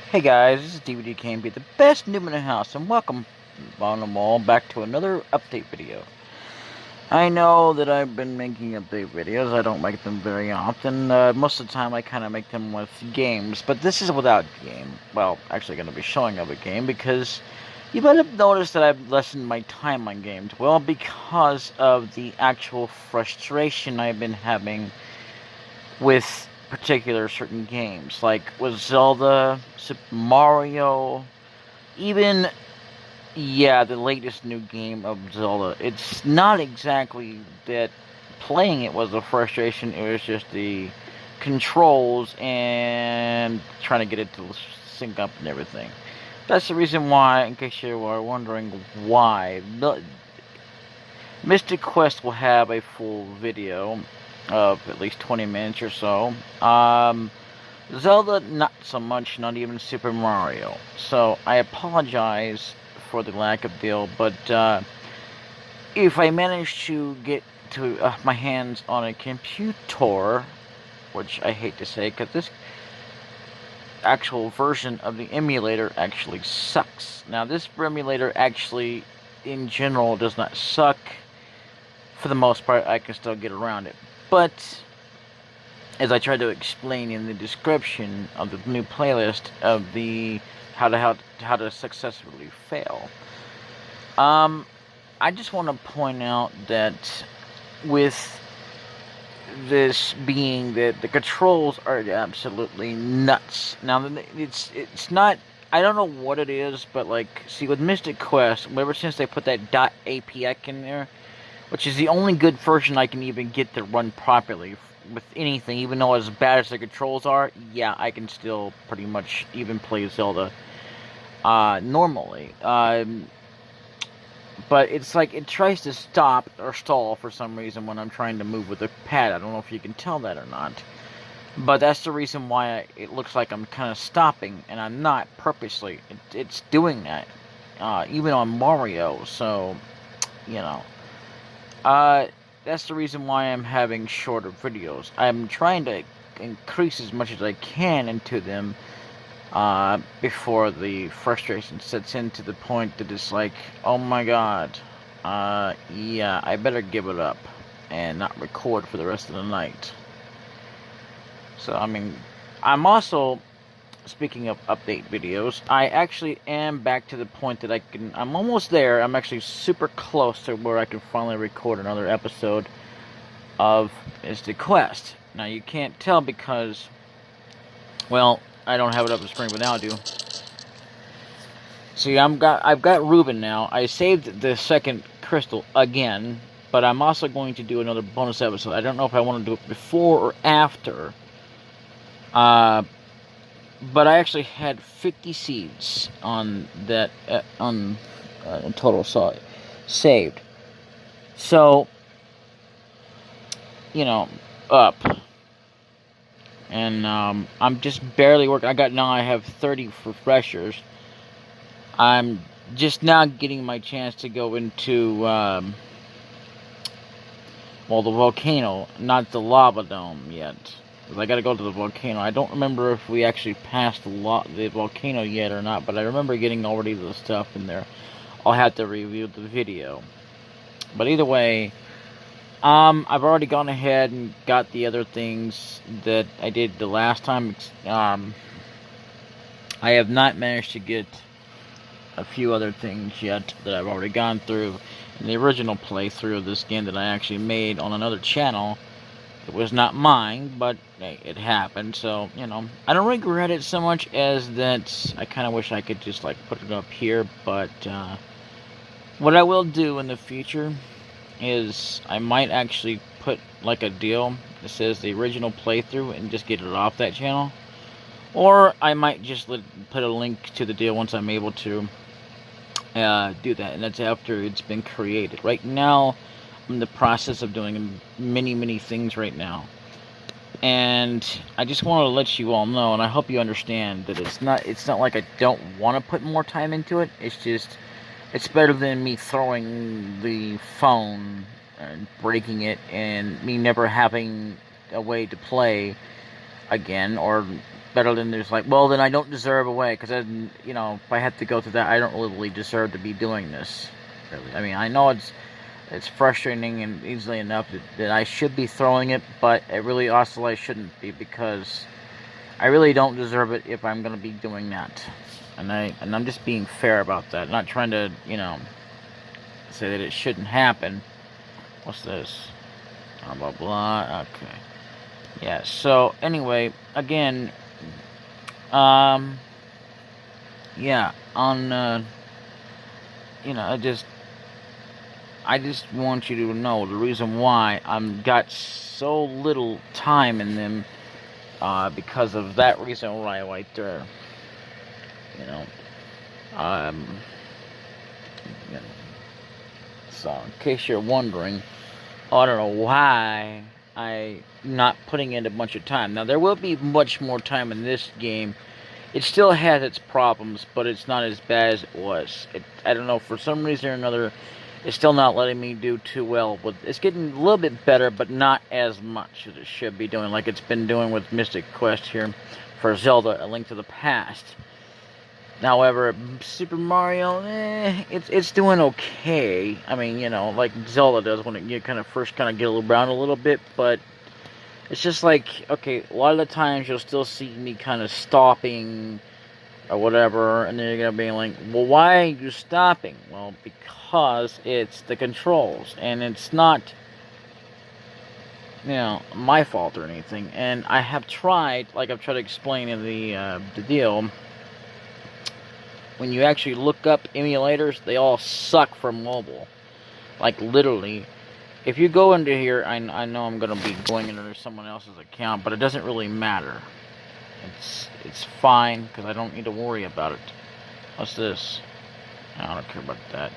Hey guys, this is DbdKmp, the best noob in the house, and welcome on them all back to another update video. I know that I've been making update videos. I don't make them very often. Most of the time I kind of make them with games, but this is without game. Well, actually going to be showing of a game because you might have noticed that I've lessened my time on games. Well, because of the actual frustration I've been having with particular certain games, like with Zelda, Super Mario, even, yeah, the latest new game of Zelda. It's not exactly that playing it was a frustration, it was just the controls and trying to get it to sync up and everything. That's the reason why, in case you are wondering why, Mystic Quest will have a full video of at least 20 minutes or so. Zelda, not so much, not even Super Mario. So I apologize for the lack of deal, but if I manage to get to my hands on a computer, which I hate to say, because this actual version of the emulator actually sucks. Now, this emulator actually, in general, does not suck. For the most part, I can still get around it. But, as I tried to explain in the description of the new playlist of the how to successfully fail, I just want to point out that with this being that the controls are absolutely nuts. Now, it's not. I don't know what it is, but like, see, with Mystic Quest, ever since they put that .apx in there, which is the only good version I can even get to run properly with anything, even though as bad as the controls are, yeah, I can still pretty much even play Zelda normally. But it's like it tries to stop or stall for some reason when I'm trying to move with the pad. I don't know if you can tell that or not. But that's the reason why it looks like I'm kind of stopping, and I'm not purposely. It's doing that, even on Mario, so, you know. That's the reason why I'm having shorter videos. I'm trying to increase as much as I can into them before the frustration sets in to the point that it's like, oh my god, yeah, I better give it up and not record for the rest of the night. So, I mean, I'm also, speaking of update videos, I actually am back to the point that I'm almost there. I'm actually super close to where I can finally record another episode of Mystic Quest. Now, you can't tell because, well, I don't have it up on screen, but now I do. See, I've got Ruben now. I saved the second crystal again, but I'm also going to do another bonus episode. I don't know if I want to do it before or after. But I actually had 50 seeds on that in total saved. So, you know, up. And I'm just barely working. I have 30 refreshers. I'm just now getting my chance to go into well, the volcano, not the lava dome yet. I gotta go to the volcano. I don't remember if we actually passed the volcano yet or not, but I remember getting already the stuff in there. I'll have to review the video. But either way, I've already gone ahead and got the other things that I did the last time. I have not managed to get a few other things yet that I've already gone through in the original playthrough of this game that I actually made on another channel. It was not mine, but hey, it happened, so, you know, I don't regret it so much as that I kind of wish I could just, like, put it up here, but, what I will do in the future is I might actually put, like, a deal that says the original playthrough and just get it off that channel, or I might just put a link to the deal once I'm able to do that, and that's after it's been created. Right now, I'm in the process of doing many things right now, and I just want to let you all know, and I hope you understand that it's not like I don't want to put more time into it. It's just, it's better than me throwing the phone and breaking it and me never having a way to play again, or better than there's like, well, then I don't deserve a way, because then, you know, if I have to go through that, I don't really deserve to be doing this. Really. I mean, I know it's frustrating and easily enough that I should be throwing it, but it really also I shouldn't be, because I really don't deserve it if I'm going to be doing that. And I'm just being fair about that, not trying to, you know, say that it shouldn't happen. What's this? Blah, blah, blah. Okay. Yeah, so, anyway, again, yeah, on, you know, I just want you to know the reason why I'm got so little time in them, because of that reason right there. You know, so in case you're wondering, I don't know why I'm not putting in a bunch of time. Now, there will be much more time in this game. It still has its problems, but it's not as bad as it was. I don't know, for some reason or another, it's still not letting me do too well. It's getting a little bit better, but not as much as it should be doing, like it's been doing with Mystic Quest here for Zelda: A Link to the Past. However, Super Mario, it's doing okay. I mean, you know, like Zelda does when you kind of first get around a little bit, but it's just like, okay, a lot of the times you'll still see me kind of stopping or whatever, and then you're going to be like, well, why are you stopping? Well, because it's the controls, and it's not, you know, my fault or anything. And I have tried, like I've tried to explain in the deal, when you actually look up emulators, they all suck for mobile. Like, literally. If you go into here, I know I'm going to be going into someone else's account, but it doesn't really matter. It's fine, because I don't need to worry about it. What's this? I don't care about that.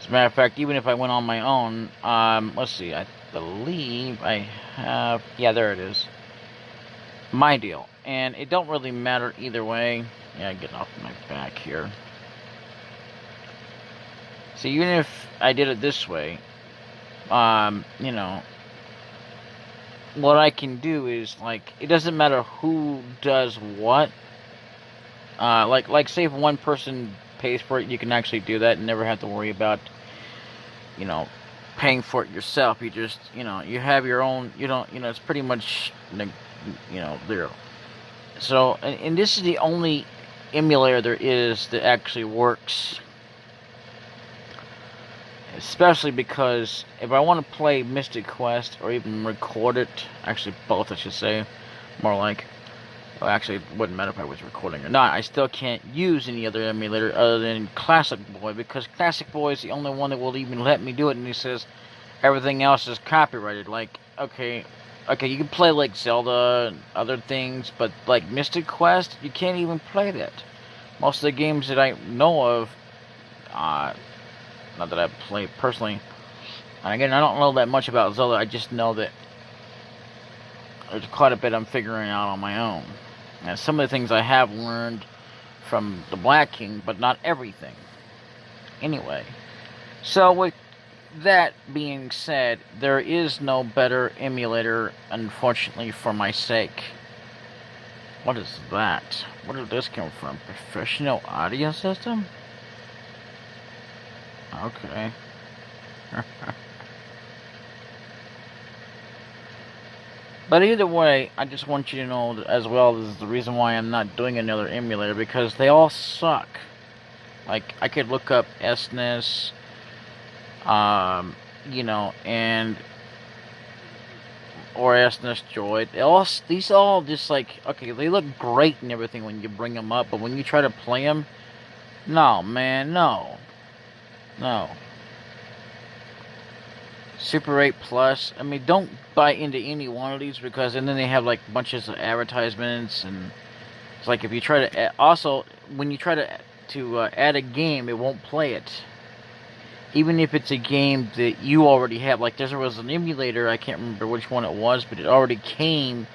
As a matter of fact, even if I went on my own, let's see, I believe I have, yeah, there it is. My deal. And it don't really matter either way. Yeah, getting off my back here. So even if I did it this way, you know, what I can do is, like, it doesn't matter who does what. Like say if one person pays for it, you can actually do that and never have to worry about, you know, paying for it yourself. You just, you know, you have your own, you don't, you know, it's pretty much, you know, zero. So, and this is the only emulator there is that actually works. Especially because if I want to play Mystic Quest or even record it, actually both I should say, more like, well, actually it wouldn't matter if I was recording or not, I still can't use any other emulator other than Classic Boy, because Classic Boy is the only one that will even let me do it, and he says everything else is copyrighted. Like, okay, you can play like Zelda and other things, but like Mystic Quest, you can't even play that. Most of the games that I know of, not that I've played personally, and again, I don't know that much about Zelda, I just know that there's quite a bit I'm figuring out on my own. And some of the things I have learned from the Black King, but not everything. Anyway, so with that being said, there is no better emulator, unfortunately, for my sake. What is that? Where did this come from? Professional audio system? Okay. But either way, I just want you to know as well, this is the reason why I'm not doing another emulator, because they all suck. Like, I could look up SNES, you know, and or SNES Droid. These all just like, okay, they look great and everything when you bring them up, but when you try to play them, no, man, no. Super 8 Plus, I mean, don't buy into any one of these, because and then they have like bunches of advertisements, and it's like if you try to also when you try to add a game, it won't play it, even if it's a game that you already have. Like there was an emulator, I can't remember which one it was, but it already came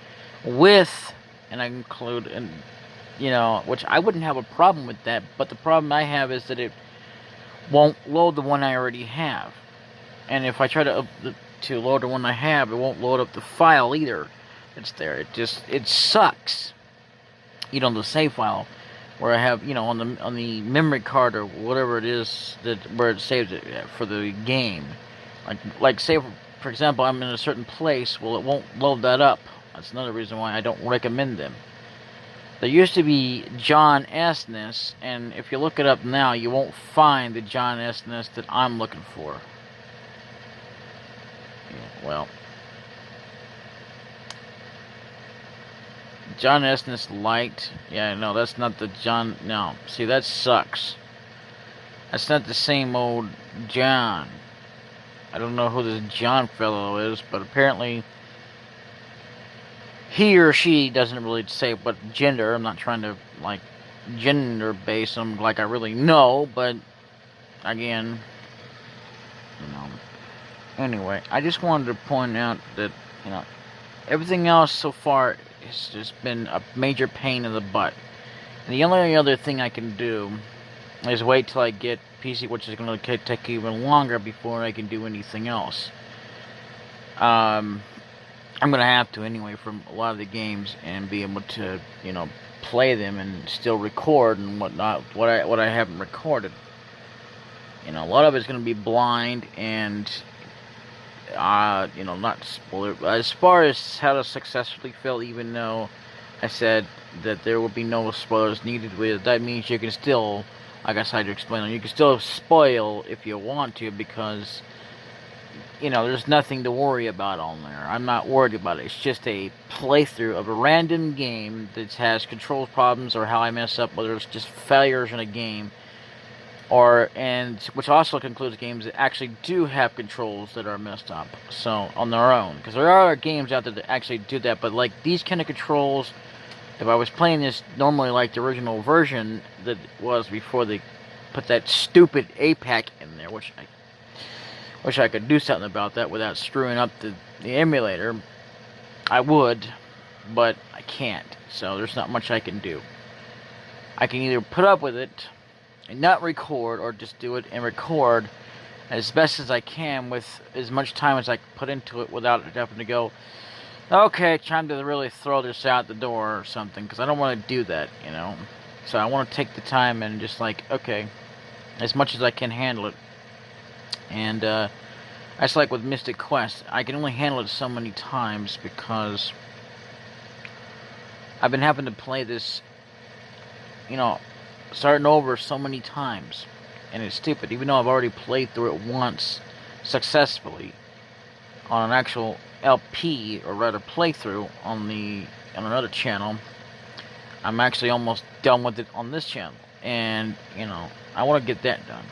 with, and I include, and you know, which I wouldn't have a problem with that, but the problem I have is that it won't load the one I already have. And if I try to load the one I have, it won't load up the file either. It's there. It sucks. the save file, where I have, on the memory card or whatever it is that where it saves it for the game. Like say for example, I'm in a certain place. Well, it won't load that up. That's another reason why I don't recommend them. There used to be John S-ness, and if you look it up now, you won't find the John S-ness that I'm looking for. Yeah, well, John S-ness Light. Yeah, no, that's not the John. No, see, that sucks. That's not the same old John. I don't know who this John fellow is, but apparently he or she doesn't really say what gender. I'm not trying to, like, gender base them like I really know, but again, Anyway, I just wanted to point out that, everything else so far has just been a major pain in the butt. And the only other thing I can do is wait till I get PC, which is going to take even longer before I can do anything else. I'm going to have to anyway from a lot of the games and be able to, play them and still record and whatnot, what I haven't recorded. A lot of it's going to be blind and, not spoiler. As far as how to successfully fail, even though I said that there will be no spoilers needed with it, that means you can still, like I tried to explain, you can still spoil if you want to, because, there's nothing to worry about on there. I'm not worried about it. It's just a playthrough of a random game that has control problems or how I mess up, whether it's just failures in a game, and which also concludes games that actually do have controls that are messed up, so on their own, because there are games out there that actually do that, but like these kind of controls, if I was playing this normally like the original version that was before they put that stupid APAC in there, which I wish I could do something about that without screwing up the emulator, I would, but I can't, so there's not much I can do. I can either put up with it and not record, or just do it and record as best as I can with as much time as I can put into it without having to go, okay, time to really throw this out the door or something, because I don't want to do that, So I want to take the time and just like, okay, as much as I can handle it. And that's like with Mystic Quest. I can only handle it so many times because I've been having to play this, starting over so many times, and it's stupid. Even though I've already played through it once successfully on an actual LP, or rather playthrough on another channel, I'm actually almost done with it on this channel, and I want to get that done.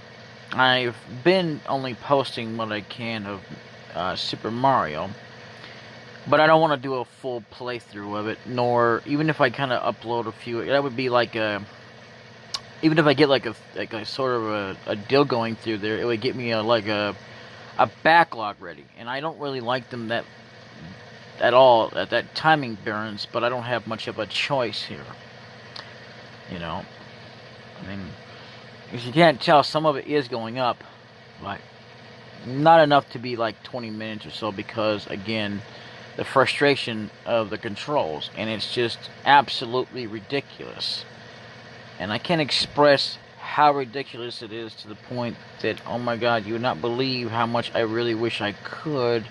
I've been only posting what I can of Super Mario, but I don't want to do a full playthrough of it, nor even if I kind of upload a few, that would be like even if I get like a sort of a deal going through there, it would get me a backlog ready, and I don't really like them at all at that timing balance, but I don't have much of a choice here. I mean, as you can't tell, some of it is going up, but not enough to be like 20 minutes or so, because again, the frustration of the controls, and it's just absolutely ridiculous. And I can't express how ridiculous it is, to the point that, oh my god, you would not believe how much I really wish I could,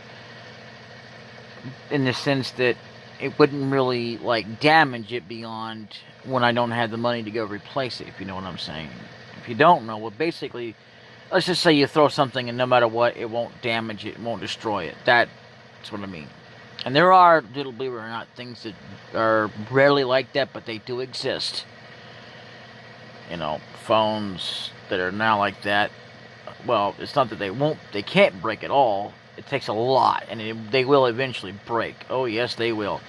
in the sense that it wouldn't really like damage it beyond when I don't have the money to go replace it, if you know what I'm saying. If you don't know, well, basically, let's just say you throw something and no matter what, it won't damage it, it won't destroy it. That's what I mean. And there are, little believe it or not, things that are rarely like that, but they do exist. Phones that are now like that. Well, it's not that they can't break at all. It takes a lot, and they will eventually break. Oh yes, they will.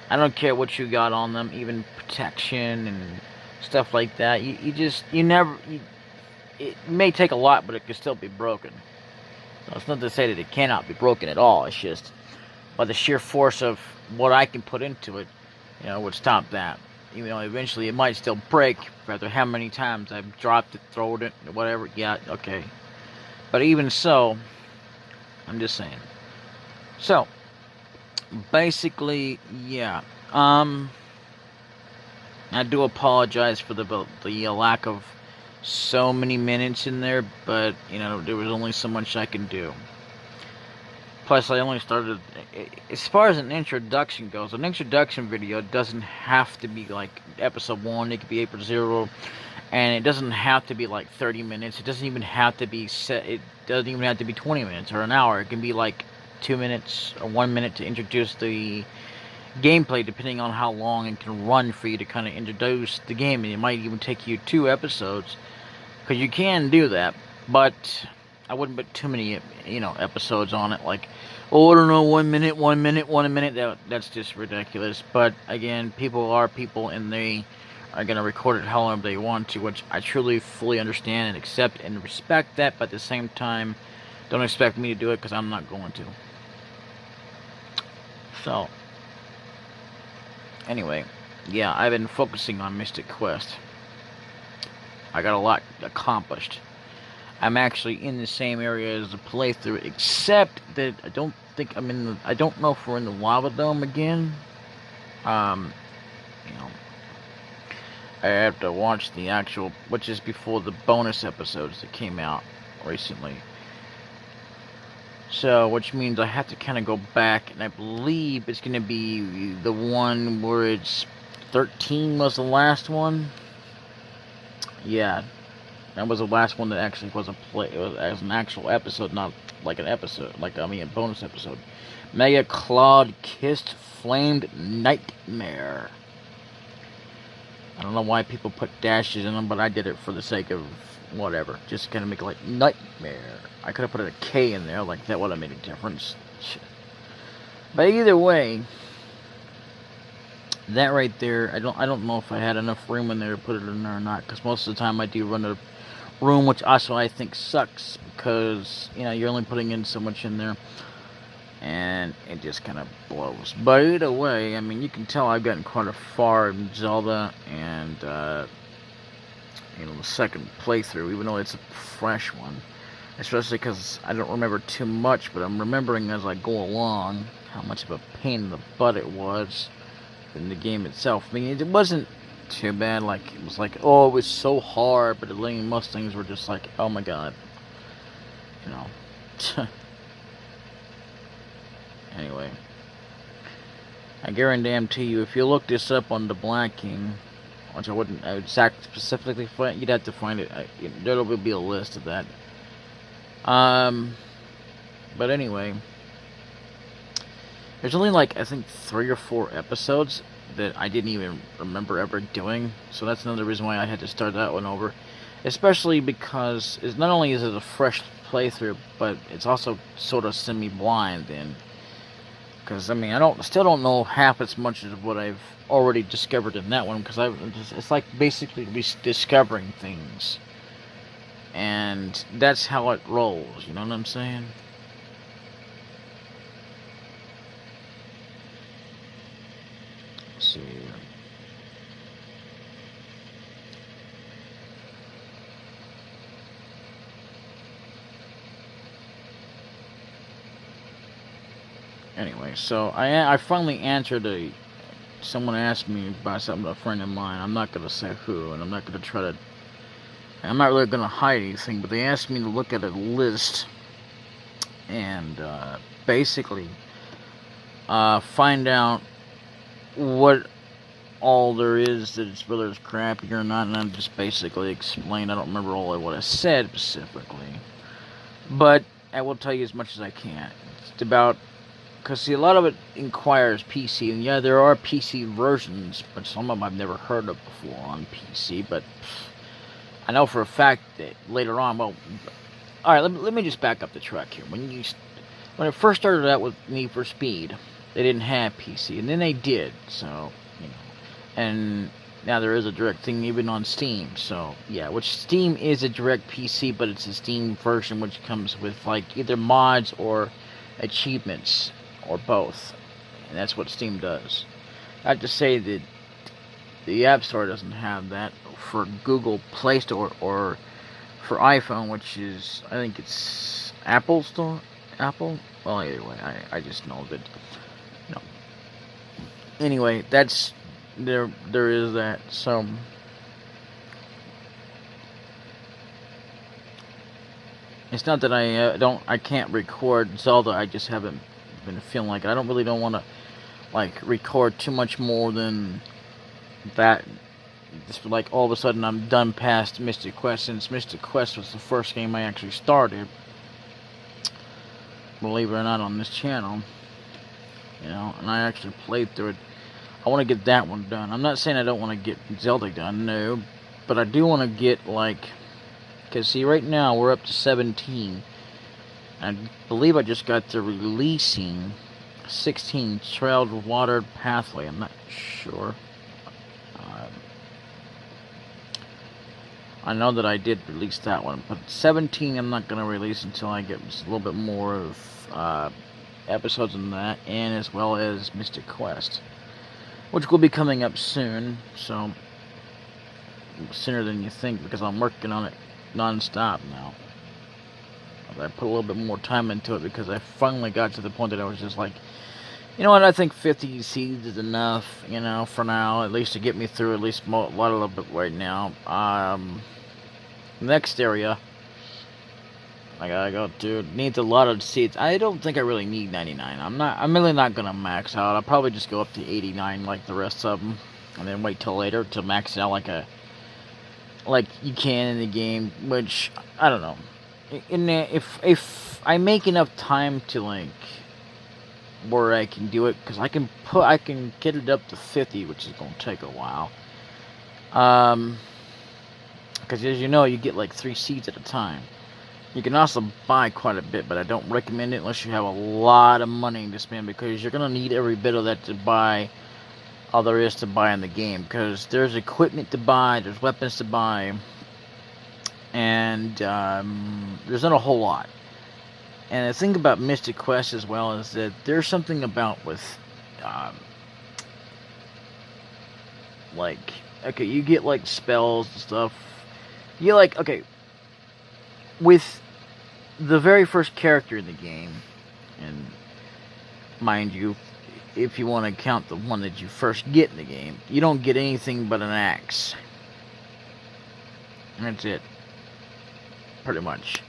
I don't care what you got on them, even protection and stuff like that. It may take a lot, but it can still be broken. So it's not to say that it cannot be broken at all. It's just by the sheer force of what I can put into it, would stop that. Even though eventually it might still break, no matter how many times I've dropped it, thrown it, whatever. Yeah, okay. But even so, I'm just saying. So, basically, yeah. I do apologize for the lack of so many minutes in there, but you know, there was only so much I can do. Plus, I only started, as far as an introduction goes, an introduction video doesn't have to be like episode 1, it could be episode 0, and it doesn't have to be like 30 minutes, it doesn't even have to be set, it doesn't even have to be 20 minutes or an hour, it can be like 2 minutes or 1 minute to introduce the gameplay, depending on how long it can run for you to kind of introduce the game, and it might even take you 2 episodes, because you can do that, but I wouldn't put too many, you know, episodes on it, like, oh, I don't know, 1 minute, 1 minute, 1 minute, that's just ridiculous. But again, people are people, and they are going to record it however they want to, which I truly fully understand and accept and respect that, but at the same time, don't expect me to do it, because I'm not going to. So, anyway, yeah, I've been focusing on Mystic Quest. I got a lot accomplished. I'm actually in the same area as the playthrough, except that I don't think I'm in the, I don't know if we're in the Lava Dome again. You know, I have to watch the actual, which is before the bonus episodes that came out recently. So, which means I have to kind of go back, and I believe it's going to be the one where it's 13 was the last one. Yeah. That was the last one that actually was a play, it was as an actual episode, not like an episode, like, I mean, a bonus episode. Mega Clawed Kissed Flamed Nightmare. I don't know why people put dashes in them, but I did it for the sake of whatever. Just kind of make it like Nightmare. I could have put a K in there, like that would have made a difference. But either way, that right there, I don't know if I had enough room in there to put it in there or not, because most of the time I do run a room, which also I think sucks, because, you know, you're only putting in so much in there, and it just kind of blows. But either way, I mean, you can tell I've gotten quite far in Zelda, and, you know, the second playthrough, even though it's a fresh one, especially because I don't remember too much, but I'm remembering as I go along how much of a pain in the butt it was in the game itself. I mean, it wasn't too bad, like, it was like, oh, it was so hard, but most things were just like, oh my god, you know. Anyway, I guarantee you, if you look this up on the Black King, which I wouldn't exact specifically find, you'd have to find it, there'll be a list of that. But anyway, there's only like, I think 3 or 4 episodes that I didn't even remember ever doing, so that's another reason why I had to start that one over. Especially because it's not only is it a fresh playthrough, but it's also sort of semi-blind then. Because, I mean, still don't know half as much as what I've already discovered in that one, because it's like basically discovering things. And that's how it rolls, you know what I'm saying? Let's see. Anyway, so I finally answered someone asked me about something, a friend of mine. I'm not gonna say who, and I'm not really gonna hide anything. But they asked me to look at a list and basically find out what all there is, that it's whether it's crappy or not, and I just basically explained. I don't remember all of what I said specifically, but I will tell you as much as I can. It's about, because see, a lot of it inquires PC, and yeah, there are PC versions, but some of them I've never heard of before on PC, but I know for a fact that later on, well, alright, let me just back up the track here. When it first started out with Need for Speed, they didn't have PC, and then they did, so, you know, and now there is a direct thing even on Steam, so, yeah, which Steam is a direct PC, but it's a Steam version which comes with, like, either mods or achievements, or both, and that's what Steam does. Not to say that the App Store doesn't have that for Google Play Store, or for iPhone, which is, I think it's Apple Store? Apple? Well, either way, I just know that, you know. Anyway, that's there is that. So it's not that I can't record Zelda. I just haven't been feeling like it. I don't want to like record too much more than that. Just like all of a sudden I'm done past Mystic Quest, since Mystic Quest was the first game I actually started, believe it or not, on this channel, you know, and I actually played through it. I want to get that one done. I'm not saying I don't want to get Zelda done, no, but I do want to get, like, because see, right now we're up to 17. I believe I just got to releasing 16, Trailed Watered Pathway. I'm not sure. I know that I did release that one, but 17 I'm not going to release until I get just a little bit more of episodes on that, and as well as Mystic Quest, which will be coming up soon, so sooner than you think, because I'm working on it non-stop now. I put a little bit more time into it because I finally got to the point that I was just like, you know what, I think 50 seeds is enough, you know, for now, at least to get me through at least a little bit right now. Next area I gotta go to needs a lot of seeds. I don't think I really need 99. I'm really not gonna max out. I'll probably just go up to 89 like the rest of them, and then wait till later to max out like you can in the game, which I don't know. If I make enough time to like where I can do it, because I can get it up to 50, which is gonna take a while. Because as you know, you get like 3 seeds at a time. You can also buy quite a bit, but I don't recommend it unless you have a lot of money to spend, because you're gonna need every bit of that to buy all there is to buy in the game. Because there's equipment to buy, there's weapons to buy, and there's not a whole lot. And the thing about Mystic Quest as well is that there's something about with, like, okay, you get like spells and stuff. You like, okay, with the very first character in the game, and mind you, if you want to count the one that you first get in the game, you don't get anything but an axe. And that's it. Pretty much.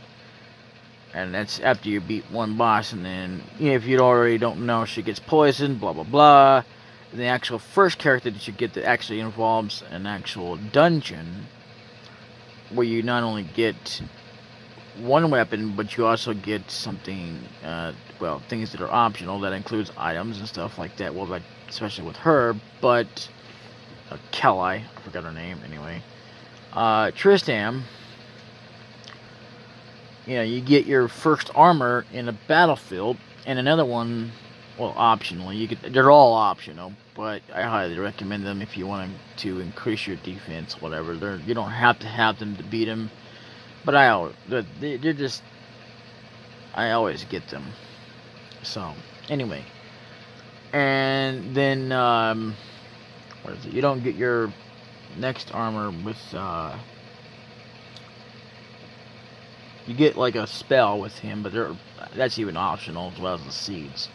And that's after you beat one boss, and then, if you already don't know, she gets poisoned, blah blah blah. And the actual first character that you get that actually involves an actual dungeon, where you not only get one weapon, but you also get something, well, things that are optional. That includes items and stuff like that. Well, like, especially with her, but Kelly, I forgot her name anyway. Tristam, you know, you get your first armor in a battlefield, and another one, well, optionally. They're all optional, but I highly recommend them if you want to increase your defense, whatever. You don't have to have them to beat them, but I always get them. So, anyway. And then, what is it? You don't get your next armor with, you get like a spell with him, but that's even optional, as well as the seeds.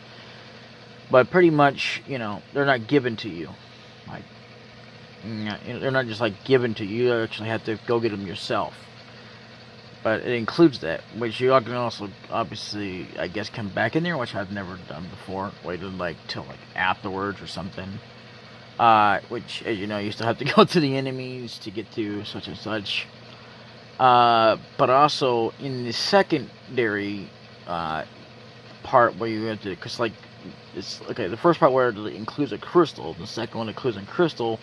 But pretty much, you know, they're not given to you. Like, they're not just like given to you. You actually have to go get them yourself. But it includes that, which you can also, obviously, I guess, come back in there, which I've never done before. Waited like till like afterwards or something. Which, as you know, you still have to go to the enemies to get to such and such. But also in the secondary part where you have to, because like, it's okay, the first part where it includes a crystal, the second one includes a crystal,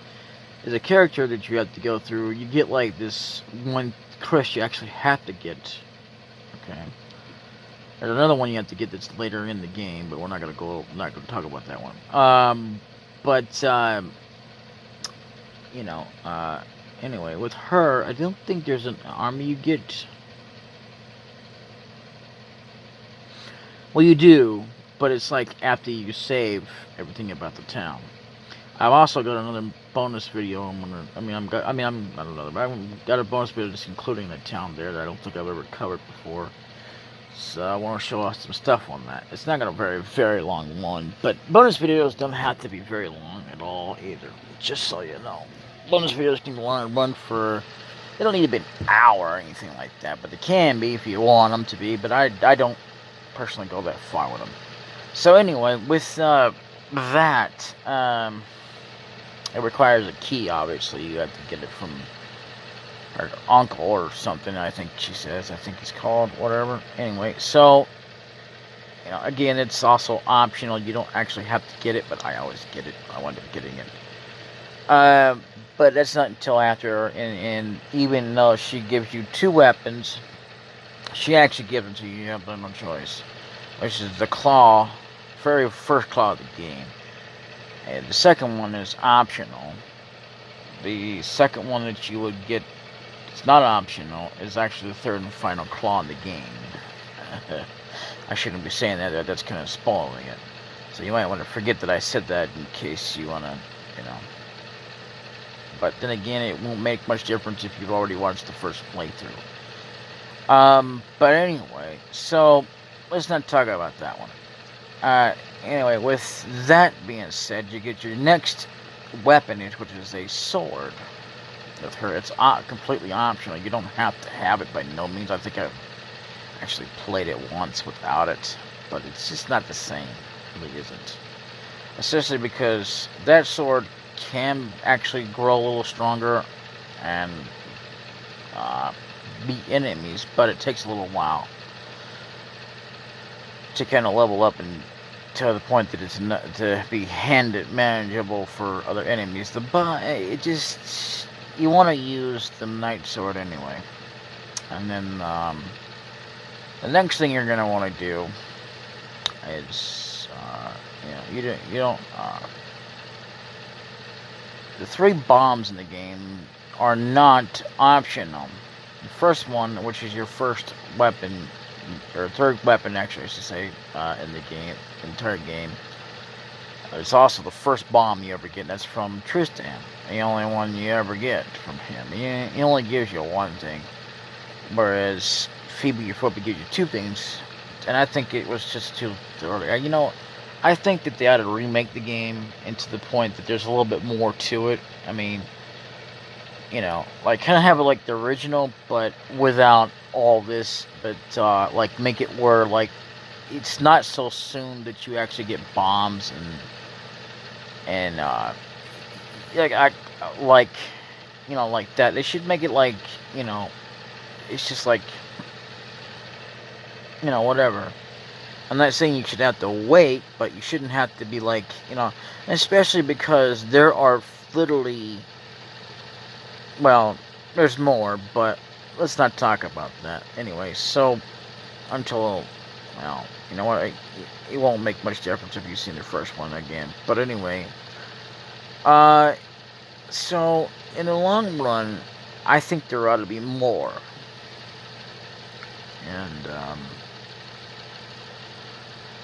is a character that you have to go through. You get like this one crystal you actually have to get. Okay. There's another one you have to get that's later in the game, but we're not gonna talk about that one. You know, anyway, with her, I don't think there's an army you get. Well, you do, but it's like after you save everything about the town. I've also got another bonus video. I've got a bonus video just including the town there that I don't think I've ever covered before. So I want to show off some stuff on that. It's not going to be a very long one, but bonus videos don't have to be very long at all either. Just so you know, bonus videos can run for. They don't need to be an hour or anything like that, but they can be if you want them to be. But I don't personally go that far with them. So anyway, with that, it requires a key. Obviously, you have to get it from her uncle or something. I think she says. I think he's called whatever. Anyway, so again, it's also optional. You don't actually have to get it, but I always get it. I wind up getting it. But that's not until after, and even though she gives you 2 weapons, she actually gives them to you. You have no choice, which is the claw, very first claw of the game. And the second one is optional. The second one that you would get, it's not optional, is actually the third and final claw in the game. I shouldn't be saying that. That's kind of spoiling it. So you might want to forget that I said that in case you want to, But then again, it won't make much difference if you've already watched the first playthrough. But anyway, so let's not talk about that one. Anyway, with that being said, you get your next weapon, which is a sword. With her, it's completely optional. You don't have to have it by no means. I think I've actually played it once without it, but it's just not the same. It really isn't. Especially because that sword can actually grow a little stronger and beat enemies, but it takes a little while to kind of level up and to the point that it's not to be manageable for other enemies. You want to use the Knight Sword anyway, and then the next thing you're gonna want to do is the 3 bombs in the game are not optional. The first one, which is your first weapon, or third weapon actually I should say, in the entire game, it's also the first bomb you ever get, and that's from Tristan, the only one you ever get from him. He only gives you 1 thing, whereas Phoebe your Foot gives you 2 things, and I think it was just too early. I think that they ought to remake the game into the point that there's a little bit more to it. I mean, like kind of have it like the original, but without all this. But like make it where like it's not so soon that you actually get bombs and like that. They should make it like it's just like whatever. I'm not saying you should have to wait, but you shouldn't have to be like, especially because there are literally, well, there's more, but let's not talk about that. Anyway, so, until, well, you know what, it won't make much difference if you've seen the first one again. But anyway, so, in the long run, I think there ought to be more. And,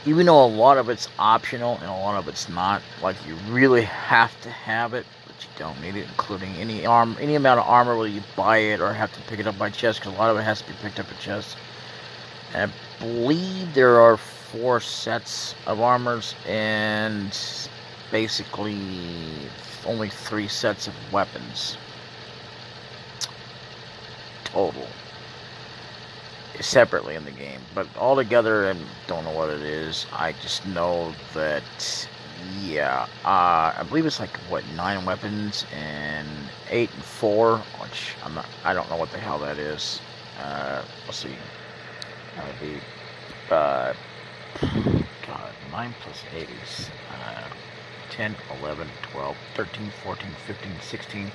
even though a lot of it's optional and a lot of it's not, like you really have to have it, but you don't need it, including any amount of armor, whether you buy it or have to pick it up by chest, because a lot of it has to be picked up by chest. And I believe there are 4 sets of armors and basically only 3 sets of weapons total. Separately in the game, but all together, I don't know what it is. I just know that, yeah, I believe it's like 9 weapons and 8 and 4, which I don't know what the hell that is. Let's see. That would be, God, 9 plus 8 is 10, 11, 12, 13, 14, 15, 16,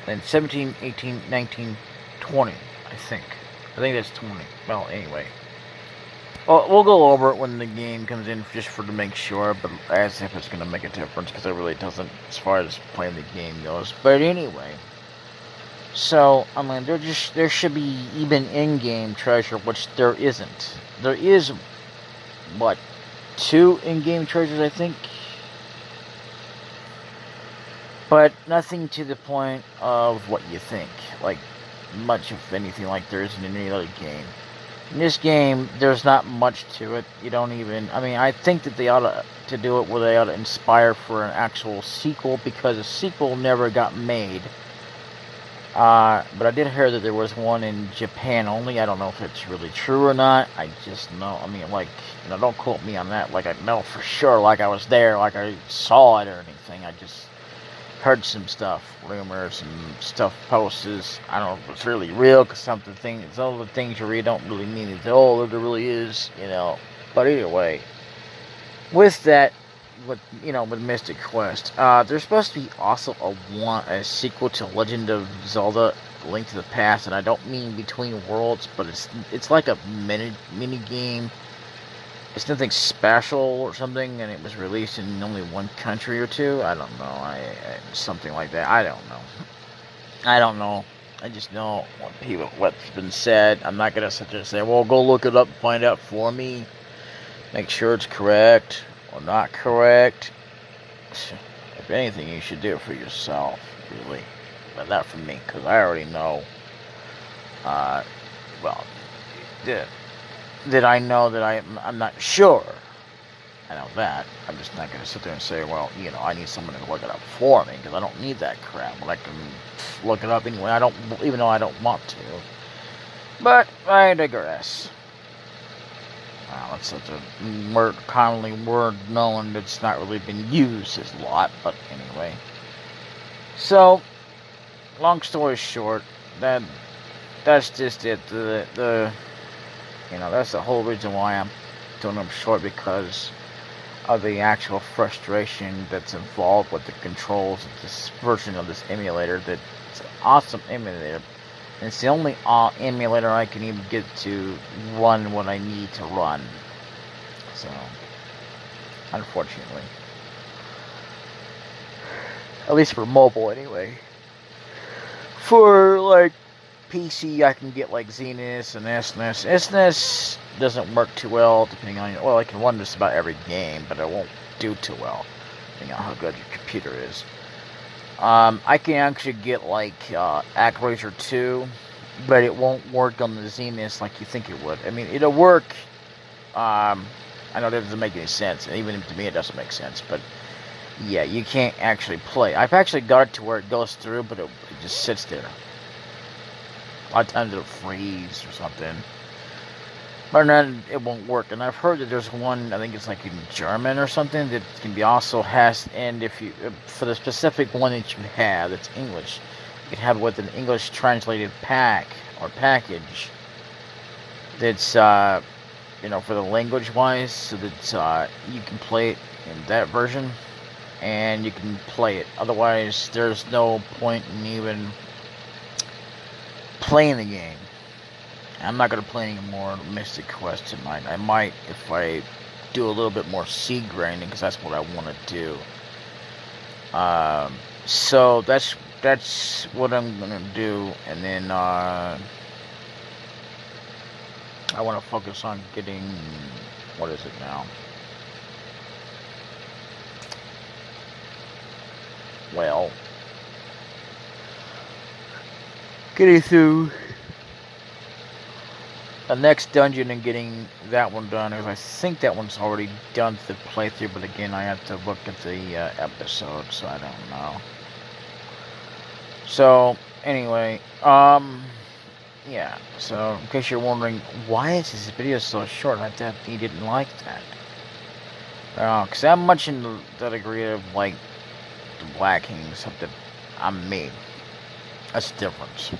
then 17, 18, 19, 20, I think that's 20. Well, anyway. Well, we'll go over it when the game comes in just to make sure, but as if it's going to make a difference, because it really doesn't as far as playing the game goes. But anyway. So, I mean, there should be even in-game treasure, which there isn't. There is, 2 in-game treasures, I think? But nothing to the point of what you think. Like, much of anything like there isn't in any other game. In this game, there's not much to it. You don't even... I mean, I think that they ought to do it where they ought to inspire for an actual sequel, because a sequel never got made. But I did hear that there was one in Japan only. I don't know if it's really true or not. I just know... I mean, like, you know, don't quote me on that. Like, I know for sure, like I was there, like I saw it or anything. I just heard some stuff, rumors and stuff posted. I don't know if it's really real, because some of the things you read don't really mean that, oh, there really is, you know. But either way, with that, with Mystic Quest, there's supposed to be also a sequel to Legend of Zelda: Link to the Past, and I don't mean Between Worlds, but it's like a mini game. It's nothing special or something, and it was released in only one country or two. I don't know. Something like that. I don't know. I just know what's been said. I'm not gonna sit there and say, well, go look it up and find out for me. Make sure it's correct or not correct. If anything, you should do it for yourself, really. But not for me, because I already know. Well, that I know that I'm not sure. I know that. I'm just not going to sit there and say, well, you know, I need someone to look it up for me, because I don't need that crap. But I can look it up anyway. Even though I don't want to. But I digress. That's such a commonly word known that's not really been used as a lot. But anyway. So, long story short, that's just it. That's the whole reason why I'm doing them short, because of the actual frustration that's involved with the controls of this version of this emulator. That's an awesome emulator. And it's the only emulator I can even get to run what I need to run. So, unfortunately. At least for mobile, anyway. For, like, PC, I can get like ZNES and SNES. SNES doesn't work too well, depending on I can run just about every game, but it won't do too well, depending on how good your computer is. I can actually get like ActRaiser 2, but it won't work on the ZNES like you think it would. I mean, it'll work. I know that doesn't make any sense, and even to me it doesn't make sense, but yeah, you can't actually play. I've actually got it to where it goes through, but it just sits there. A lot of times it'll freeze or something. But then it won't work. And I've heard that there's one, I think it's like in German or something, that can be also and if you, for the specific one that you have, that's English, you can have it with an English translated pack or package that's, for the language wise, so that you can play it in that version and you can play it. Otherwise, there's no point in even playing the game. I'm not going to play any more Mystic Quest tonight. I might if I do a little bit more seed grinding, because that's what I want to do. So that's what I'm going to do. And then I want to focus on getting, what is it now? Well, getting through the next dungeon and getting that one done, because I think that one's already done the playthrough, but again, I have to look at the episode, so I don't know. So, anyway, yeah, so in case you're wondering, why is this video so short? I thought he didn't like that. Because I'm much in the degree of, like, the Black King, except that I'm me. That's the difference,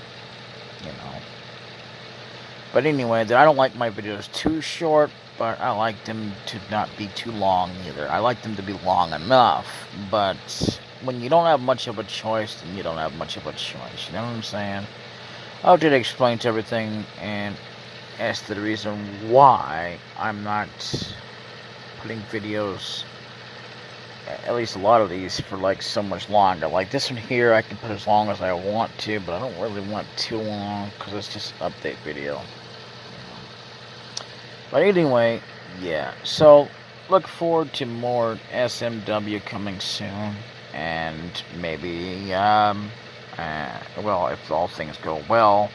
But anyway, I don't like my videos too short, but I like them to not be too long either. I like them to be long enough, but when you don't have much of a choice, then you don't have much of a choice. You know what I'm saying? I'll try to explain to everything and as to the reason why I'm not putting videos, at least a lot of these, for like so much longer. Like this one here, I can put as long as I want to, but I don't really want too long because it's just an update video. But anyway, yeah. So look forward to more SMW coming soon, and maybe well, if all things go well,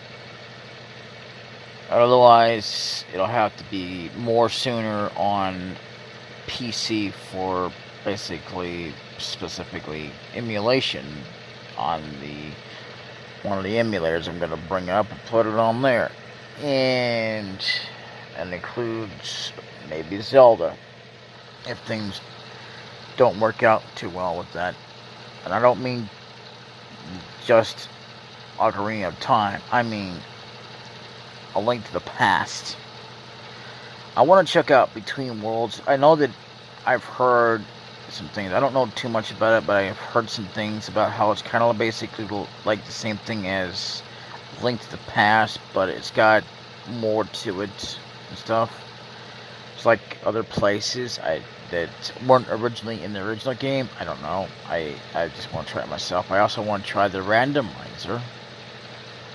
Otherwise, it'll have to be more sooner on PC for specifically emulation on one of the emulators I'm going to bring up and put it on there. And that includes maybe Zelda, if things don't work out too well with that. And I don't mean just Ocarina of Time, I mean A Link to the Past. I want to check out Between Worlds. I know that I've heard some things. I don't know too much about it, but I've heard some things about how it's kind of basically like the same thing as Link to the Past, but it's got more to it and stuff. It's like other places that weren't originally in the original game. I don't know. I just want to try it myself. I also want to try the randomizer.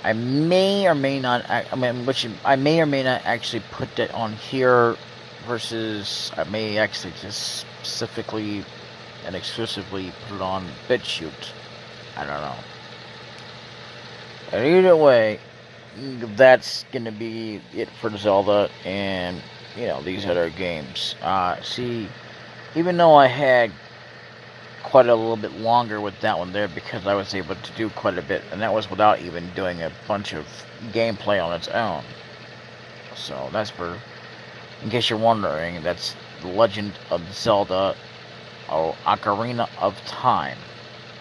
I may or may not. I may or may not actually put that on here. Versus, I may actually just specifically and exclusively put it on BitChute. I don't know. And either way, that's gonna be it for Zelda and these other games. See, even though I had quite a little bit longer with that one there because I was able to do quite a bit, and that was without even doing a bunch of gameplay on its own. So that's in case you're wondering, that's The Legend of Zelda Ocarina of Time.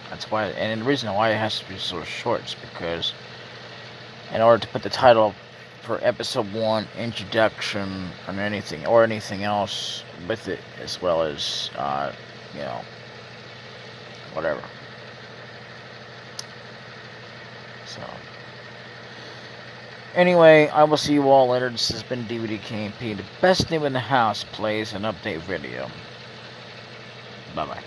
That's why, and the reason why it has to be so short is because in order to put the title for episode 1, introduction, or anything else with it, as well as, whatever. So, anyway, I will see you all later. This has been DbdKmp, the best name in the house, plays an update video. Bye-bye.